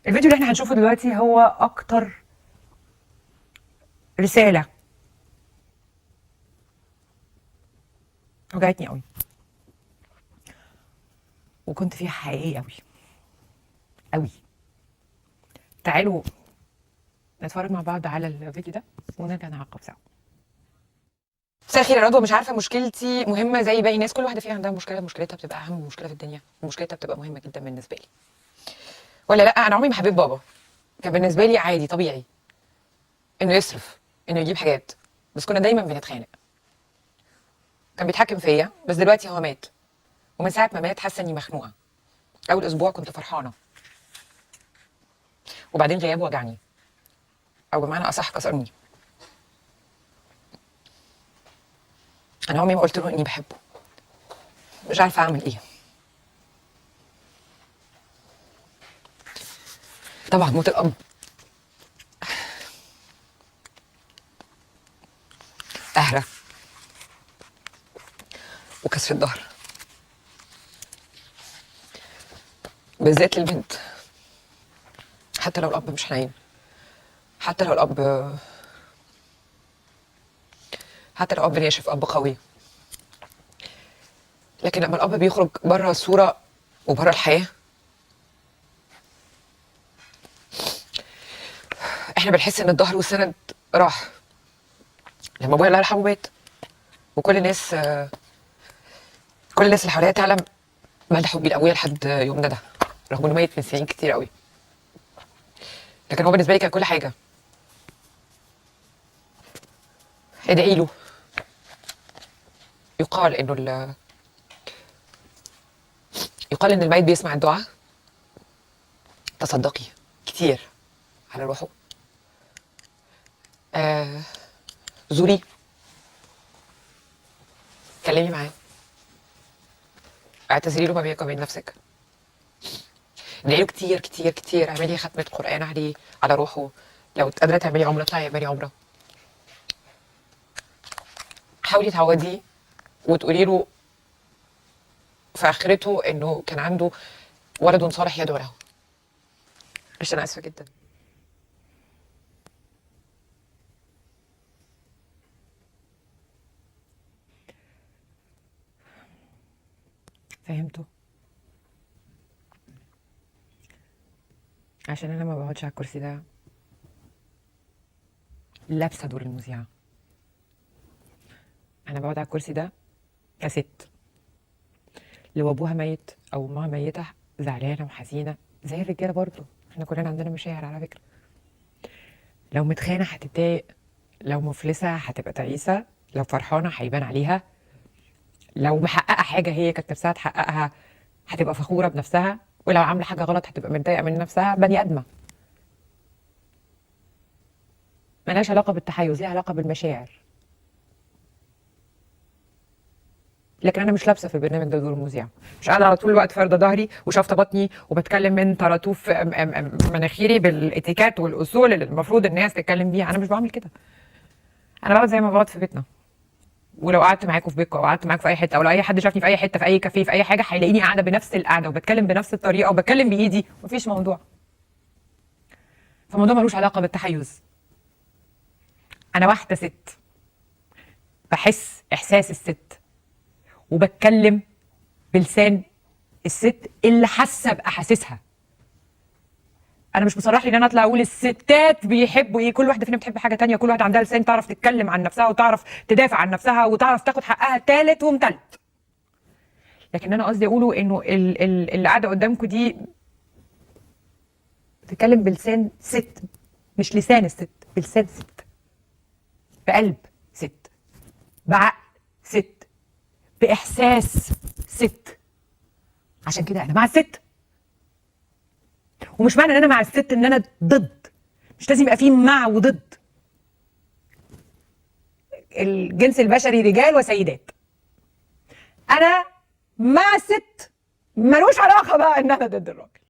الفيديو اللي احنا هنشوفه دلوقتي هو اكتر رسالة وجعتني قوي وكنت فيها حقيقية قوي قوي. تعالوا نتفرج مع بعض على الفيديو ده ونرجع نعقب سوا. مساء الخير يا رضوى، مش عارفه مشكلتي مهمه زي باقي الناس، كل واحده فيها عندها مشكله، مشكلتها بتبقى اهم مشكله في الدنيا، ومشكلتها بتبقى مهمه جدا بالنسبه لي ولا لا. انا عمري ما حبيت بابا، كان بالنسبه لي عادي طبيعي انه يصرف، انه يجيب حاجات، بس كنا دايما بنتخانق. كان بيتحكم فيا، بس دلوقتي هو مات، ومن ساعه ما مات حاسه اني مخنوقه. اول اسبوع كنت فرحانه، وبعدين غيابه وجعني، او بمعنى اصح كسرني. انا عمري ما قلت له اني بحبه، مش عارفه اعمل ايه. طبعا موت الاب قهرة وكسر الظهر، بالذات للبنت. حتى لو الاب مش حنين، حتى لو الاب ناشف، اب قوي، لكن لما الاب بيخرج بره الصوره وبره الحياه، احنا بنحس ان الظهر والسند راح. لما ابويا الله يرحمه مات، وكل الناس اللي حواليا تعلم مدى حبي لابويا لحد يومنا ده، رغم انه ميت من سنين كتير قوي، لكن هو بالنسبه لي كان كل حاجه. ادعي له. يقال ان الميت بيسمع الدعاء. تصدقي كتير على روحه. زوري، اتكلمي معاه، اعتذري له ما بينك وبين نفسك. ادعي له كتير كتير كتير، اعملي ختمة قرآن عليه، على روحه. لو قادرة تعملي عمرة اطلعي اعملي عمرة. حاولي تعوديه وتقولي له في اخرته انه كان عنده ولد صالح يدعو له. معلش انا اسفة جدا. فهمته؟ عشان انا ما بقعدش على الكرسي ده لابسه دور المذيعه، انا بقعد على الكرسي ده كست. لو ابوها ميت او امها ميته زعلانه وحزينه زي الرجاله برضه، احنا كلنا عندنا مشاعر على فكره. لو متخانه هتتضايق، لو مفلسه هتبقى تعيسه، لو فرحانه هيبان عليها، لو محققه حاجه هي كانت نفسها تحققها هتبقى فخوره بنفسها، ولو عامله حاجه غلط هتبقى متضايقه من نفسها. بني ادمه ملهاش علاقه بالتحيز، ليها علاقه بالمشاعر. لكن انا مش لابسه في البرنامج ده دور مذيع، مش قاعده على طول الوقت فارده ظهري وشافطه بطني وبتكلم من طراطوف مناخيري بالاتيكات والاصول اللي المفروض الناس تتكلم بيها. انا مش بعمل كده، انا بقعد زي ما بقعد في بيتنا. ولو قعدت معاكم في بيتكم او قعدت معاكم في اي حته، او لو اي حد شافني في اي حته، في اي كافيه، في اي حاجه، هيلاقيني قاعده بنفس القعده وبتكلم بنفس الطريقه وبتكلم بايدي، مفيش موضوع. فالموضوع ملوش علاقه بالتحيز. انا واحده ست بحس احساس الست، وبتكلم بلسان الست اللي حاسه باحاسيسها. انا مش مصرح لي ان انا اطلع اقول الستات بيحبوا ايه، كل واحده فينا بتحب حاجه تانية، كل واحده عندها لسان تعرف تتكلم عن نفسها وتعرف تدافع عن نفسها وتعرف تاخد حقها تالت ومتلت. لكن انا قصدي اقوله انه اللي قاعده قدامكم دي بتتكلم بلسان ست، مش لسان الست، بلسان ست، بقلب ست، بعقل ست، باحساس ست. عشان كده انا مع الست، ومش معنى ان انا مع الست ان انا ضد، مش لازم يبقى فيه مع وضد. الجنس البشري رجال وسيدات. انا مع الست، ملوش علاقه بقى ان انا ضد الراجل.